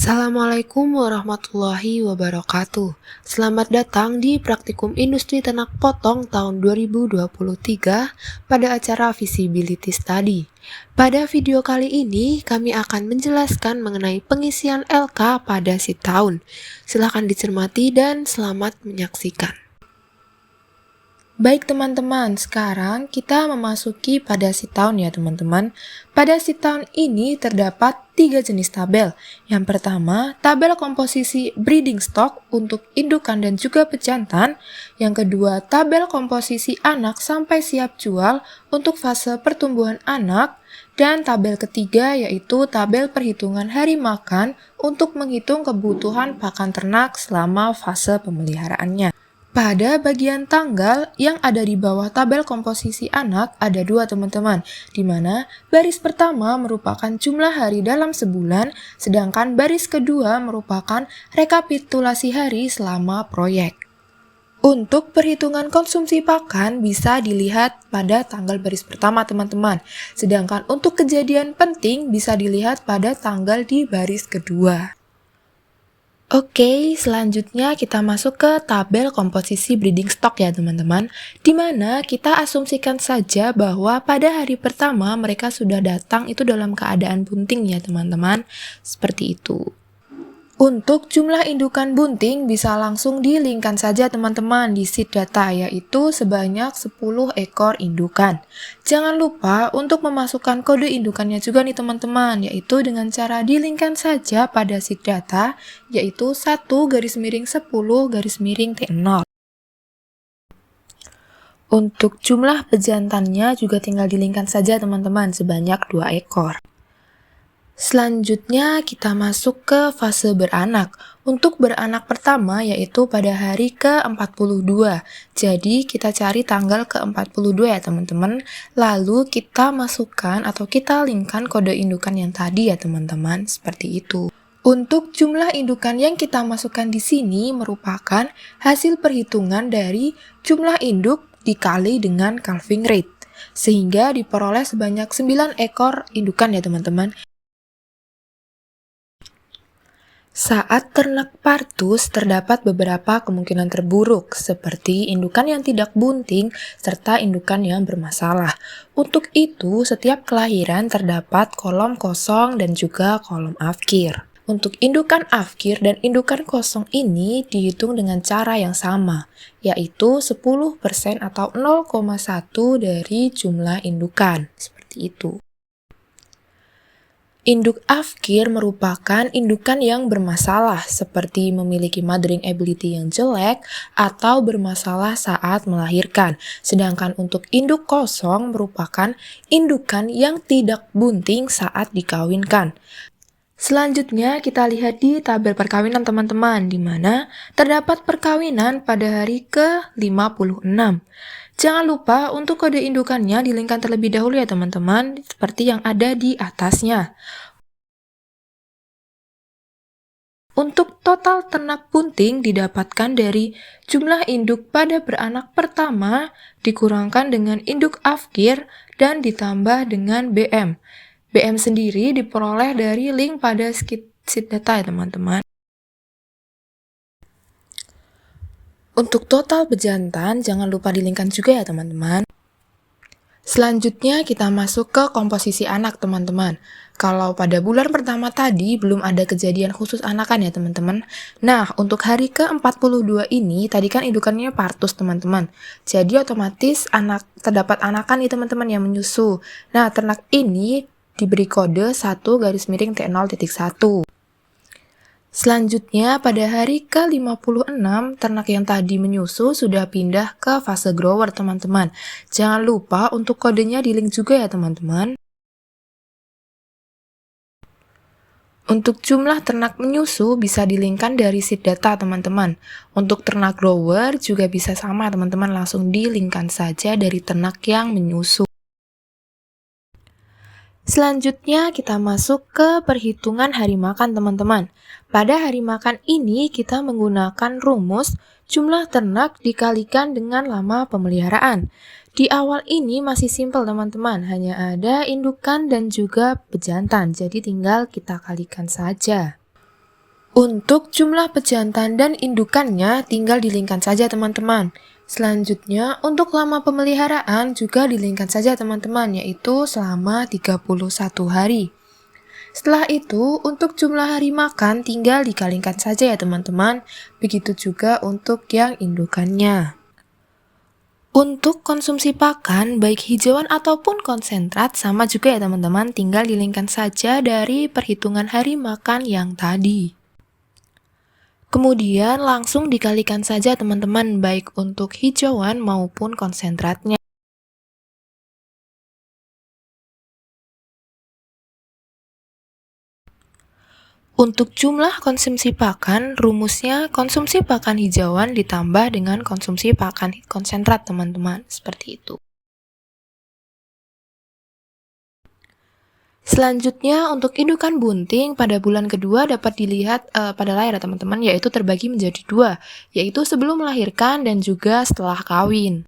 Assalamualaikum warahmatullahi wabarakatuh. Selamat datang di Praktikum Industri Ternak Potong tahun 2023 pada acara Visibility Study. Pada video kali ini, kami akan menjelaskan mengenai pengisian LK pada si tahun. Silakan dicermati dan selamat menyaksikan. Baik teman-teman, sekarang kita memasuki pada si tahun ya teman-teman. Pada si tahun ini terdapat 3 jenis tabel. Yang pertama, tabel komposisi breeding stock untuk indukan dan juga pejantan. Yang kedua, tabel komposisi anak sampai siap jual untuk fase pertumbuhan anak. Dan tabel ketiga yaitu tabel perhitungan hari makan untuk menghitung kebutuhan pakan ternak selama fase pemeliharaannya. Pada bagian tanggal yang ada di bawah tabel komposisi anak ada 2 teman-teman, di mana baris pertama merupakan jumlah hari dalam sebulan, sedangkan baris kedua merupakan rekapitulasi hari selama proyek. Untuk perhitungan konsumsi pakan bisa dilihat pada tanggal baris pertama teman-teman, sedangkan untuk kejadian penting bisa dilihat pada tanggal di baris kedua. Oke, selanjutnya kita masuk ke tabel komposisi breeding stock ya teman-teman, di mana kita asumsikan saja bahwa pada hari pertama mereka sudah datang itu dalam keadaan bunting ya teman-teman, seperti itu. Untuk jumlah indukan bunting bisa langsung di-linkkan saja teman-teman di sheet data, yaitu sebanyak 10 ekor indukan. Jangan lupa untuk memasukkan kode indukannya juga nih teman-teman, yaitu dengan cara di-linkkan saja pada sheet data, yaitu 1-10-T0. Untuk jumlah pejantannya juga tinggal di-linkkan saja teman-teman, sebanyak 2 ekor. Selanjutnya kita masuk ke fase beranak. Untuk beranak pertama yaitu pada hari ke-42. Jadi kita cari tanggal ke-42 ya teman-teman. Lalu kita masukkan atau kita linkkan kode indukan yang tadi ya teman-teman, seperti itu. Untuk jumlah indukan yang kita masukkan di sini merupakan hasil perhitungan dari jumlah induk dikali dengan calving rate. Sehingga diperoleh sebanyak 9 ekor indukan ya teman-teman. Saat ternak partus, terdapat beberapa kemungkinan terburuk, seperti indukan yang tidak bunting, serta indukan yang bermasalah. Untuk itu, setiap kelahiran terdapat kolom kosong dan juga kolom afkir. Untuk indukan afkir dan indukan kosong ini dihitung dengan cara yang sama, yaitu 10% atau 0,1 dari jumlah indukan, seperti itu. Induk afkir merupakan indukan yang bermasalah, seperti memiliki mothering ability yang jelek atau bermasalah saat melahirkan. Sedangkan untuk induk kosong merupakan indukan yang tidak bunting saat dikawinkan. Selanjutnya kita lihat di tabel perkawinan teman-teman, di mana terdapat perkawinan pada hari ke-56. Jangan lupa untuk kode indukannya di-linkkan terlebih dahulu ya teman-teman, seperti yang ada di atasnya. Untuk total ternak bunting didapatkan dari jumlah induk pada beranak pertama dikurangkan dengan induk afkir dan ditambah dengan BM. BM sendiri diperoleh dari link pada sheet data ya teman-teman. Untuk total pejantan, jangan lupa di-linkkan juga ya teman-teman. Selanjutnya kita masuk ke komposisi anak teman-teman. Kalau pada bulan pertama tadi belum ada kejadian khusus anakan ya teman-teman. Nah, untuk hari ke-42 ini tadi kan indukannya partus teman-teman. Jadi otomatis terdapat anakan nih teman-teman yang menyusu. Nah, ternak ini diberi kode 1-T0.1. Selanjutnya, pada hari ke-56, ternak yang tadi menyusu sudah pindah ke fase grower, teman-teman. Jangan lupa untuk kodenya di-link juga ya, teman-teman. Untuk jumlah ternak menyusu bisa di-linkkan dari sheet data, teman-teman. Untuk ternak grower juga bisa sama, teman-teman. Langsung di-linkkan saja dari ternak yang menyusu. Selanjutnya kita masuk ke perhitungan hari makan teman-teman. Pada hari makan ini kita menggunakan rumus jumlah ternak dikalikan dengan lama pemeliharaan. Di awal ini masih simpel teman-teman, hanya ada indukan dan juga pejantan, jadi tinggal kita kalikan saja. Untuk jumlah pejantan dan indukannya tinggal dilingkan saja teman-teman. Selanjutnya, untuk lama pemeliharaan juga dilingkan saja teman-teman, yaitu selama 31 hari. Setelah itu, untuk jumlah hari makan tinggal dikalikan saja ya teman-teman. Begitu juga untuk yang indukannya. Untuk konsumsi pakan, baik hijauan ataupun konsentrat sama juga ya teman-teman, tinggal dilingkan saja dari perhitungan hari makan yang tadi. Kemudian langsung dikalikan saja teman-teman, baik untuk hijauan maupun konsentratnya. Untuk jumlah konsumsi pakan, rumusnya konsumsi pakan hijauan ditambah dengan konsumsi pakan konsentrat teman-teman, seperti itu. Selanjutnya untuk indukan bunting pada bulan kedua dapat dilihat pada layar ya teman-teman, yaitu terbagi menjadi dua, yaitu sebelum melahirkan dan juga setelah kawin.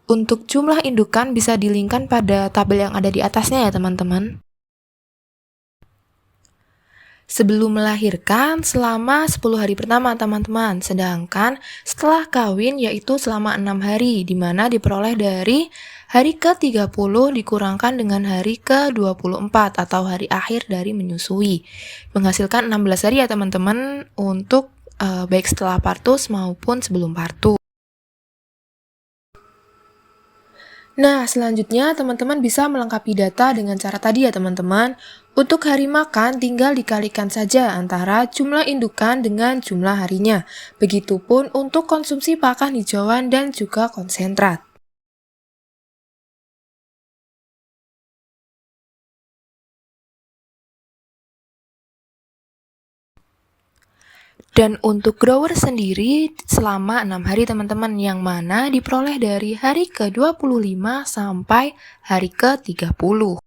Untuk jumlah indukan bisa dilingkan pada tabel yang ada di atasnya ya teman-teman. Sebelum melahirkan selama 10 hari pertama teman-teman, sedangkan setelah kawin yaitu selama 6 hari, di mana diperoleh dari hari ke-30 dikurangkan dengan hari ke-24 atau hari akhir dari menyusui. Menghasilkan 16 hari ya teman-teman untuk baik setelah partus maupun sebelum partus. Nah, selanjutnya teman-teman bisa melengkapi data dengan cara tadi ya teman-teman. Untuk hari makan tinggal dikalikan saja antara jumlah indukan dengan jumlah harinya. Begitupun untuk konsumsi pakan hijauan dan juga konsentrat. Dan untuk grower sendiri selama 6 hari teman-teman, yang mana diperoleh dari hari ke-25 sampai hari ke-30.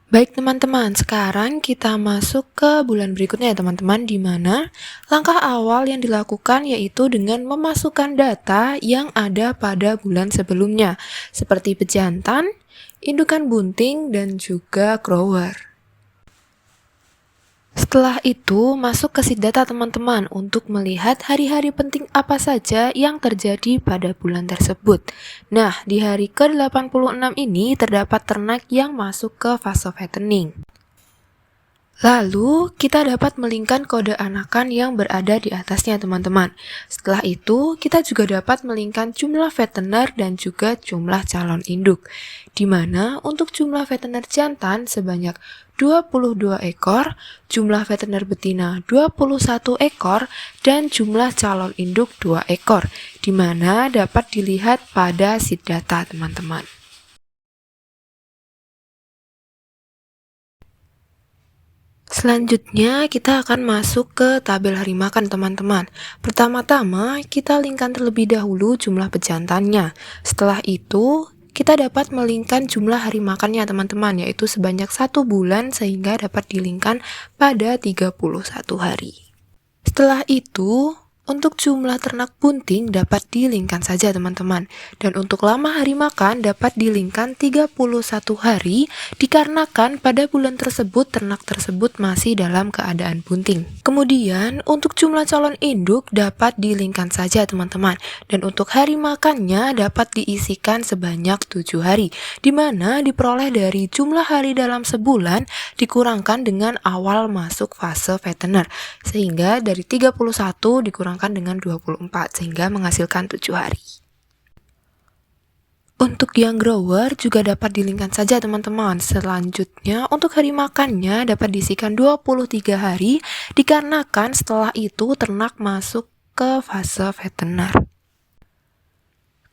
Baik teman-teman, sekarang kita masuk ke bulan berikutnya ya teman-teman, di mana langkah awal yang dilakukan yaitu dengan memasukkan data yang ada pada bulan sebelumnya, seperti pejantan, indukan bunting, dan juga grower. Setelah itu, masuk ke sheet data teman-teman untuk melihat hari-hari penting apa saja yang terjadi pada bulan tersebut. Nah, di hari ke-86 ini terdapat ternak yang masuk ke fase fattening. Lalu, kita dapat melingkan kode anakan yang berada di atasnya teman-teman. Setelah itu, kita juga dapat melingkan jumlah fattener dan juga jumlah calon induk. Di mana untuk jumlah fattener jantan sebanyak 22 ekor, jumlah fattener betina 21 ekor, dan jumlah calon induk 2 ekor. Di mana dapat dilihat pada sheet data teman-teman. Selanjutnya, kita akan masuk ke tabel hari makan teman-teman. Pertama-tama, kita lingkan terlebih dahulu jumlah pejantannya. Setelah itu, kita dapat melingkan jumlah hari makannya teman-teman, yaitu sebanyak 1 bulan sehingga dapat dilingkan pada 31 hari. Setelah itu, untuk jumlah ternak bunting dapat dilingkan saja teman-teman. Dan untuk lama hari makan dapat dilingkan 31 hari dikarenakan pada bulan tersebut ternak tersebut masih dalam keadaan bunting. Kemudian untuk jumlah calon induk dapat dilingkan saja teman-teman. Dan untuk hari makannya dapat diisikan sebanyak 7 hari, di mana diperoleh dari jumlah hari dalam sebulan dikurangkan dengan awal masuk fase fattener, sehingga dari 31 dikurangkan dengan 24 sehingga menghasilkan 7 hari. Untuk yang grower juga dapat dilingkan saja teman-teman. Selanjutnya untuk hari makannya dapat diisikan 23 hari dikarenakan setelah itu ternak masuk ke fase fattener.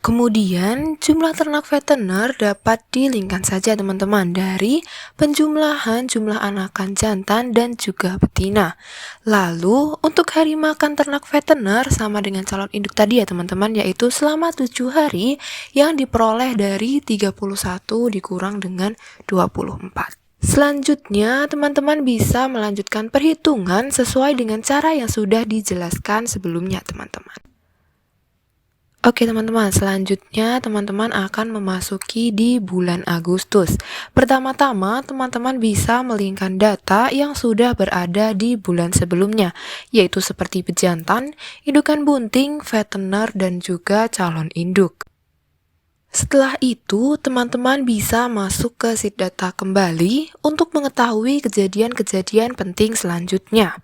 Kemudian jumlah ternak fattener dapat dilingkan saja teman-teman dari penjumlahan jumlah anakan jantan dan juga betina. Lalu untuk hari makan ternak fattener sama dengan calon induk tadi ya teman-teman, yaitu selama 7 hari yang diperoleh dari 31 dikurang dengan 24. Selanjutnya, teman-teman bisa melanjutkan perhitungan sesuai dengan cara yang sudah dijelaskan sebelumnya teman-teman. Oke teman-teman, selanjutnya teman-teman akan memasuki di bulan Agustus. Pertama-tama, teman-teman bisa melingkan data yang sudah berada di bulan sebelumnya, yaitu seperti pejantan, indukan bunting, veteriner, dan juga calon induk. Setelah itu, teman-teman bisa masuk ke sheet data kembali untuk mengetahui kejadian-kejadian penting selanjutnya.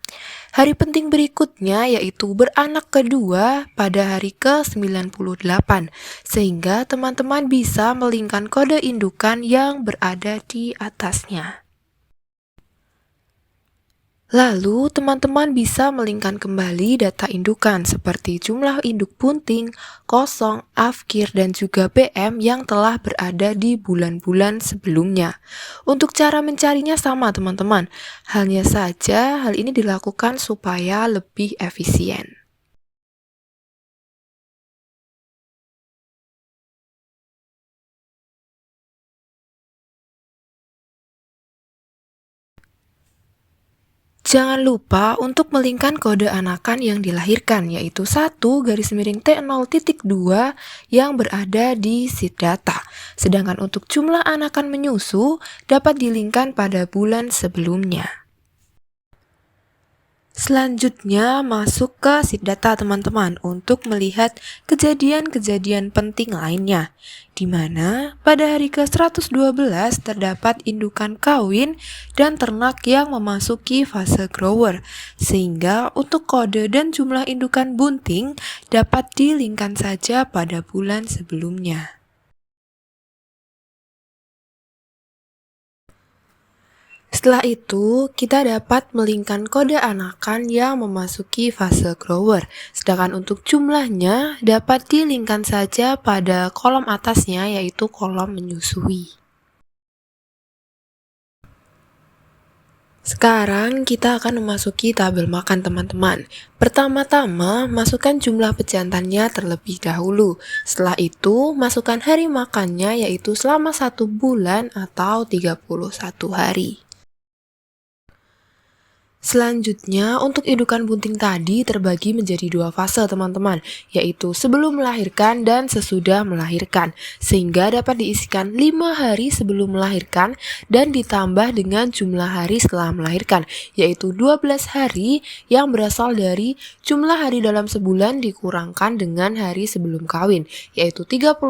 Hari penting berikutnya yaitu beranak kedua pada hari ke-98, sehingga teman-teman bisa melingkan kode indukan yang berada di atasnya. Lalu, teman-teman bisa melingkan kembali data indukan seperti jumlah induk bunting, kosong, afkir, dan juga BM yang telah berada di bulan-bulan sebelumnya. Untuk cara mencarinya sama teman-teman, hanya saja hal ini dilakukan supaya lebih efisien. Jangan lupa untuk melingkan kode anakan yang dilahirkan, yaitu 1 _ T0.2 yang berada di sheet data. Sedangkan untuk jumlah anakan menyusu dapat dilingkan pada bulan sebelumnya. Selanjutnya masuk ke sheet data teman-teman untuk melihat kejadian-kejadian penting lainnya, di mana pada hari ke-112 terdapat indukan kawin dan ternak yang memasuki fase grower, sehingga untuk kode dan jumlah indukan bunting dapat dilingkan saja pada bulan sebelumnya. Setelah itu, kita dapat melingkan kode anakan yang memasuki fase grower. Sedangkan untuk jumlahnya dapat dilingkan saja pada kolom atasnya, yaitu kolom menyusui. Sekarang kita akan memasuki tabel makan teman-teman. Pertama-tama, masukkan jumlah pejantannya terlebih dahulu. Setelah itu, masukkan hari makannya yaitu selama 1 bulan atau 31 hari. Selanjutnya, untuk indukan bunting tadi terbagi menjadi 2 fase teman-teman, yaitu sebelum melahirkan dan sesudah melahirkan, sehingga dapat diisikan 5 hari sebelum melahirkan dan ditambah dengan jumlah hari setelah melahirkan, yaitu 12 hari yang berasal dari jumlah hari dalam sebulan dikurangkan dengan hari sebelum kawin, yaitu 31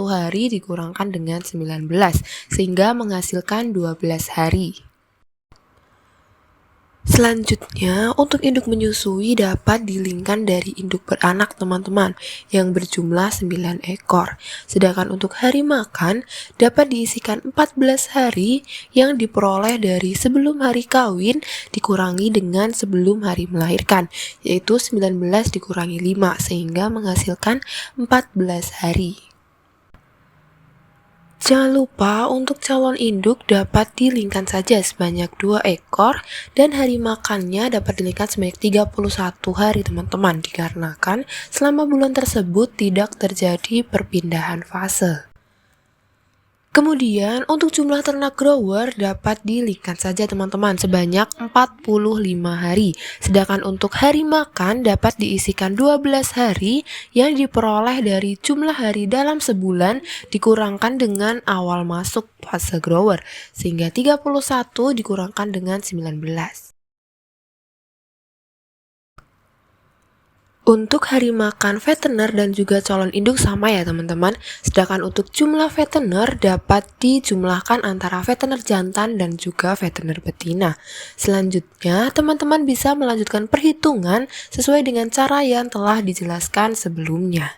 hari dikurangkan dengan 19, sehingga menghasilkan 12 hari. Selanjutnya, untuk induk menyusui dapat dilingkan dari induk beranak teman-teman yang berjumlah 9 ekor. Sedangkan untuk hari makan dapat diisikan 14 hari yang diperoleh dari sebelum hari kawin dikurangi dengan sebelum hari melahirkan, yaitu 19 dikurangi 5 sehingga menghasilkan 14 hari. Jangan lupa untuk calon induk dapat dilingkan saja sebanyak 2 ekor dan hari makannya dapat dilingkan sebanyak 31 hari teman-teman, dikarenakan selama bulan tersebut tidak terjadi perpindahan fase. Kemudian untuk jumlah ternak grower dapat dilingkan saja teman-teman sebanyak 45 hari. Sedangkan untuk hari makan dapat diisikan 12 hari yang diperoleh dari jumlah hari dalam sebulan dikurangkan dengan awal masuk fase grower, sehingga 31 dikurangkan dengan 19. Untuk hari makan veteriner dan juga calon induk sama ya teman-teman. Sedangkan untuk jumlah veteriner dapat dijumlahkan antara veteriner jantan dan juga veteriner betina. Selanjutnya, teman-teman bisa melanjutkan perhitungan sesuai dengan cara yang telah dijelaskan sebelumnya.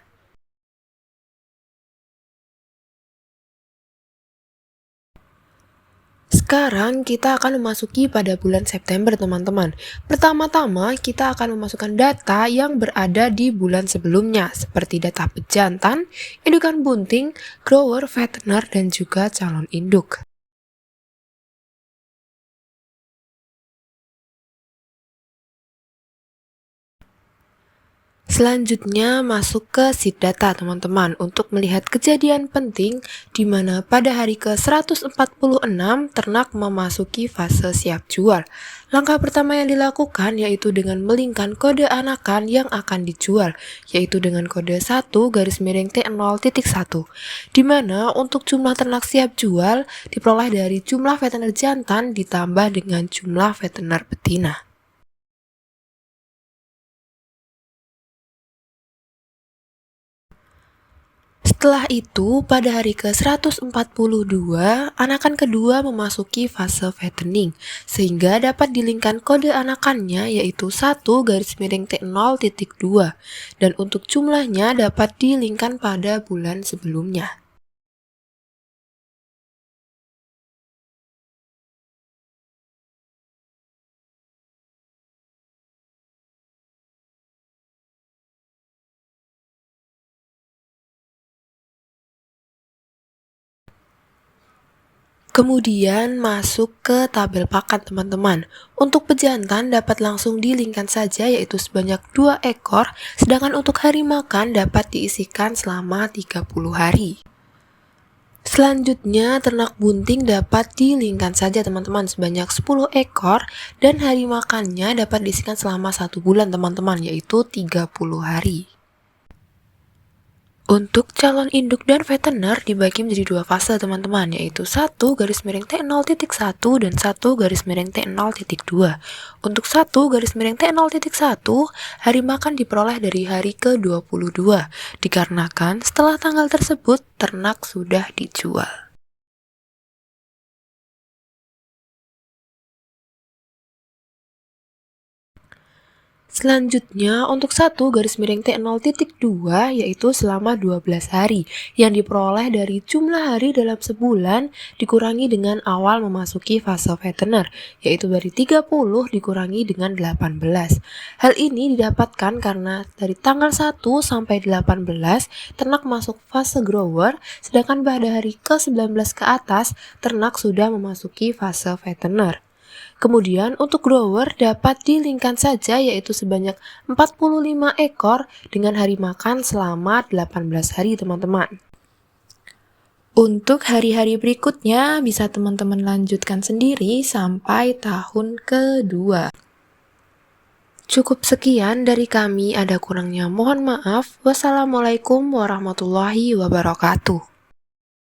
Sekarang kita akan memasuki pada bulan September teman-teman. Pertama-tama kita akan memasukkan data yang berada di bulan sebelumnya seperti data pejantan, indukan bunting, grower, veteriner, dan juga calon induk. Selanjutnya masuk ke sheet data teman-teman untuk melihat kejadian penting di mana pada hari ke-146 ternak memasuki fase siap jual. Langkah pertama yang dilakukan yaitu dengan melingkan kode anakan yang akan dijual, yaitu dengan kode 1-T0.1, di mana untuk jumlah ternak siap jual diperoleh dari jumlah veteriner jantan ditambah dengan jumlah veteriner betina. Setelah itu, pada hari ke-142, anakan kedua memasuki fase fattening, sehingga dapat dilingkan kode anakannya yaitu 1-T0.2, dan untuk jumlahnya dapat dilingkan pada bulan sebelumnya. Kemudian masuk ke tabel pakan teman-teman. Untuk pejantan dapat langsung dilingkan saja yaitu sebanyak 2 ekor, sedangkan untuk hari makan dapat diisikan selama 30 hari. Selanjutnya ternak bunting dapat dilingkan saja teman-teman sebanyak 10 ekor dan hari makannya dapat diisikan selama 1 bulan teman-teman yaitu 30 hari. Untuk calon induk dan veteriner dibagi menjadi 2 fase teman-teman, yaitu 1-T0.1 dan 1-T0.2. Untuk 1-T0.1, hari makan diperoleh dari hari ke-22, dikarenakan setelah tanggal tersebut ternak sudah dijual. Selanjutnya untuk 1-T0.2 yaitu selama 12 hari yang diperoleh dari jumlah hari dalam sebulan dikurangi dengan awal memasuki fase veteriner yaitu dari 30 dikurangi dengan 18. Hal ini didapatkan karena dari tanggal 1 sampai 18 ternak masuk fase grower, sedangkan pada hari ke-19 ke atas ternak sudah memasuki fase veteriner. Kemudian untuk grower dapat dilingkan saja yaitu sebanyak 45 ekor dengan hari makan selama 18 hari teman-teman. Untuk hari-hari berikutnya bisa teman-teman lanjutkan sendiri sampai tahun kedua. Cukup sekian dari kami, ada kurangnya mohon maaf. Wassalamualaikum warahmatullahi wabarakatuh.